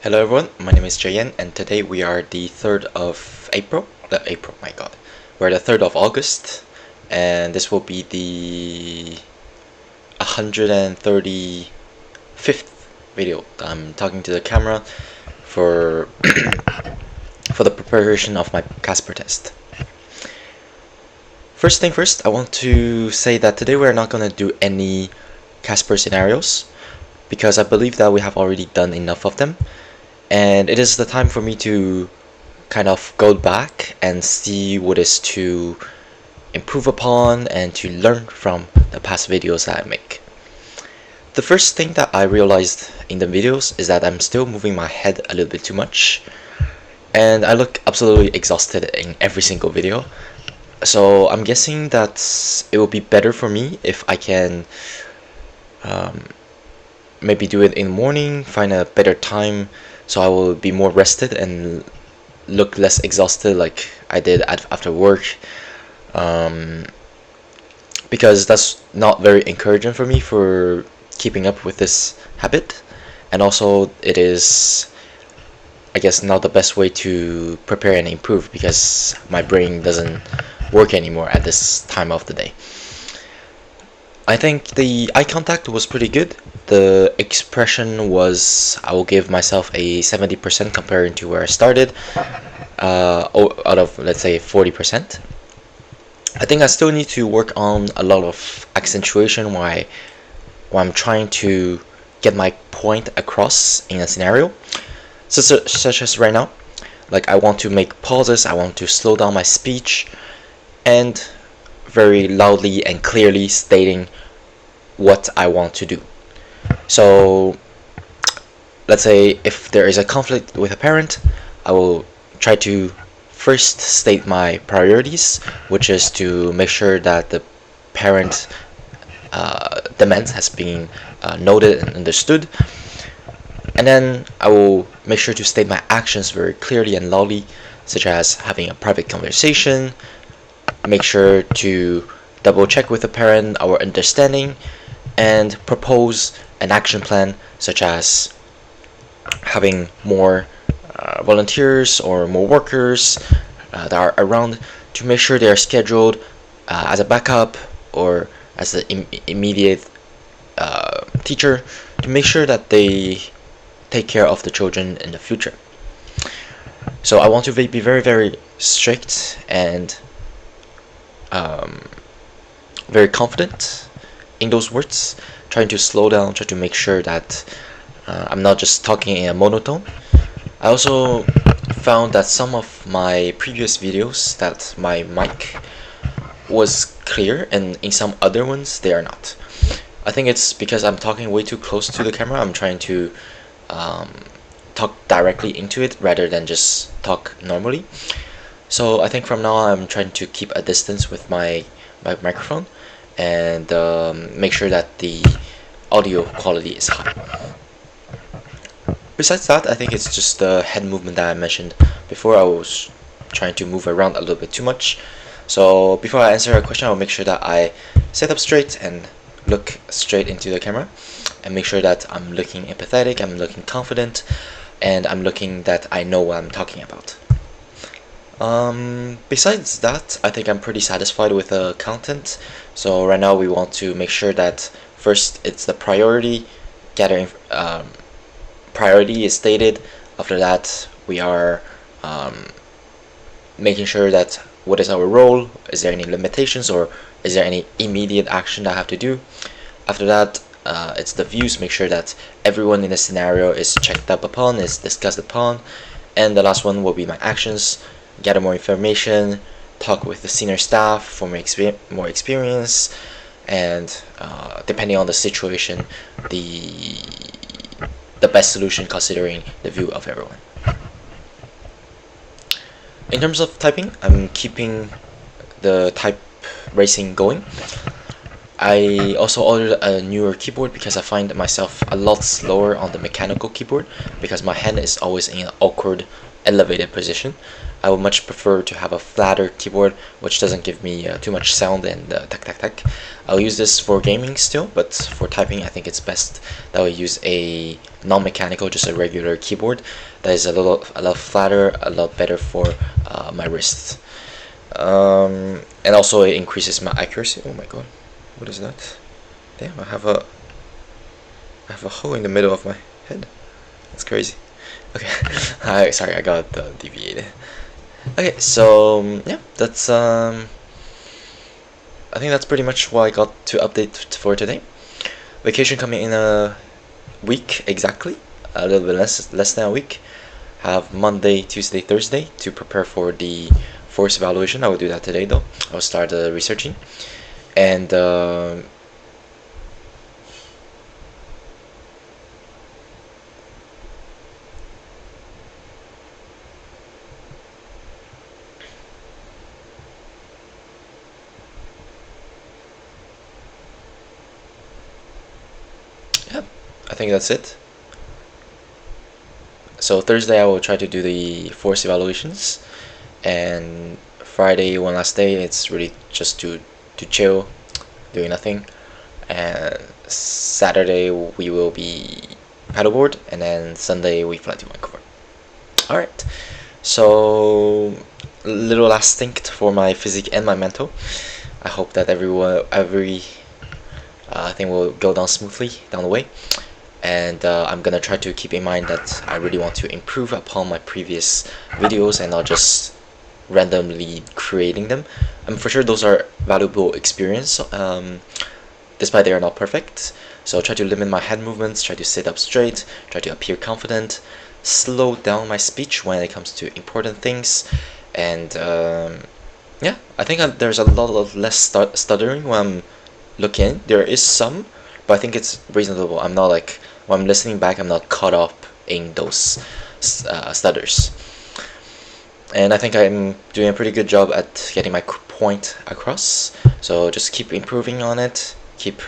Hello everyone, my name is Jayen and today we are the 3rd of April, my god. We're the 3rd of August and this will be the 135th video. I'm talking to the camera for for the preparation of my Casper test. First thing first, I want to say that today we're not going to do any Casper scenarios because I believe that we have already done enough of them. And it is the time for me to kind of go back and see what is to improve upon and to learn from the past videos that I make. The first thing that I realized in the videos is that I'm still moving my head a little bit too much, and I look absolutely exhausted in every single video. So I'm guessing that it will be better for me if I can maybe do it in the morning, find a better time so I will be more rested and look less exhausted like I did after work, because that's not very encouraging for me for keeping up with this habit, and also it is, I guess, not the best way to prepare and improve because my brain doesn't work anymore at this time of the day. I think the eye contact was pretty good. The expression was, I will give myself a 70% comparing to where I started, out of, let's say, 40%. I think I still need to work on a lot of accentuation while I'm trying to get my point across in a scenario. Such as right now, like I want to make pauses, I want to slow down my speech, and very loudly and clearly stating what I want to do. So let's say if there is a conflict with a parent, I will try to first state my priorities, which is to make sure that the parent demands has been noted and understood, and then I will make sure to state my actions very clearly and loudly, such as having a private conversation, make sure to double check with the parent our understanding, and propose an action plan, such as having more volunteers or more workers that are around to make sure they are scheduled as a backup or as an immediate teacher, to make sure that they take care of the children in the future. So I want to be very, very strict and very confident in those words, trying to slow down, try to make sure that I'm not just talking in a monotone. I also found that some of my previous videos that my mic was clear, and in some other ones they are not. I think it's because I'm talking way too close to the camera. I'm trying to talk directly into it rather than just talk normally. So I think from now on I'm trying to keep a distance with my microphone and make sure that the audio quality is high. Besides that, I think it's just the head movement that I mentioned before. I was trying to move around a little bit too much. So before I answer a question, I'll make sure that I sit up straight and look straight into the camera, and make sure that I'm looking empathetic, I'm looking confident, and I'm looking that I know what I'm talking about. Besides that, I think I'm pretty satisfied with the content. So right now we want to make sure that first it's the priority gathering, priority is stated. After that we are making sure that what is our role, is there any limitations, or is there any immediate action that I have to do. After that it's the views, make sure that everyone in the scenario is checked up upon, is discussed upon, and the last one will be my actions, gather more information, talk with the senior staff for more experience, and depending on the situation, the best solution considering the view of everyone. In terms of typing, I'm keeping the type racing going. I also ordered a newer keyboard because I find myself a lot slower on the mechanical keyboard because my hand is always in an awkward elevated position, I would much prefer to have a flatter keyboard which doesn't give me too much sound and tack tack tack. I'll use this for gaming still, but for typing I think it's best that I use a non-mechanical, just a regular keyboard that is a lot flatter, a lot better for my wrists. And also it increases my accuracy. Oh my god, what is that? Damn, I have a hole in the middle of my head. That's crazy. Okay, sorry, I got deviated. Okay, so yeah, that's I think that's pretty much what I got to update for today. Vacation coming in a week exactly, a little bit less than a week. Have Monday, Tuesday, Thursday to prepare for the force evaluation. I will do that today though. I'll start researching, and yeah, I think that's it. So Thursday I will try to do the force evaluations, and Friday, one last day, it's really just to chill, doing nothing. And Saturday we will be paddleboard, and then Sunday we fly to Vancouver. All right, so little last thing for my physique and my mental. I hope that every thing will go down smoothly down the way, and I'm gonna try to keep in mind that I really want to improve upon my previous videos and not just randomly creating them. I'm for sure those are valuable experience, despite they are not perfect. So I'll try to limit my head movements, try to sit up straight, try to appear confident, slow down my speech when it comes to important things, and yeah, I think there's a lot of less stuttering when I'm looking. There is some, but I think it's reasonable. I'm not like, when I'm listening back, I'm not caught up in those stutters. And I think I'm doing a pretty good job at getting my point across. So just keep improving on it. Keep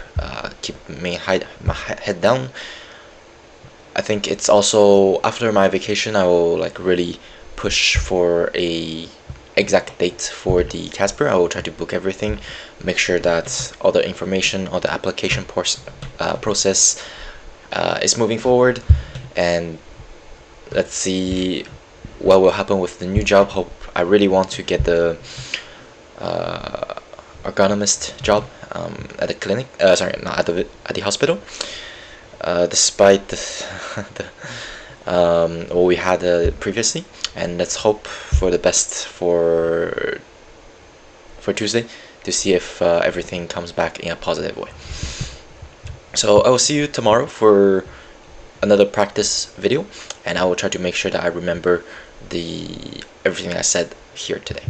my head down. I think it's also after my vacation, I will like really push for a exact date for the Casper. I will try to book everything, make sure that all the information, all the application process is moving forward, and let's see what will happen with the new job. Hope I really want to get the ergonomist job at the clinic. Sorry, not at the hospital. Despite the what we had previously, and let's hope for the best for Tuesday to see if everything comes back in a positive way. So I will see you tomorrow for another practice video, and I will try to make sure that I remember everything I said here today.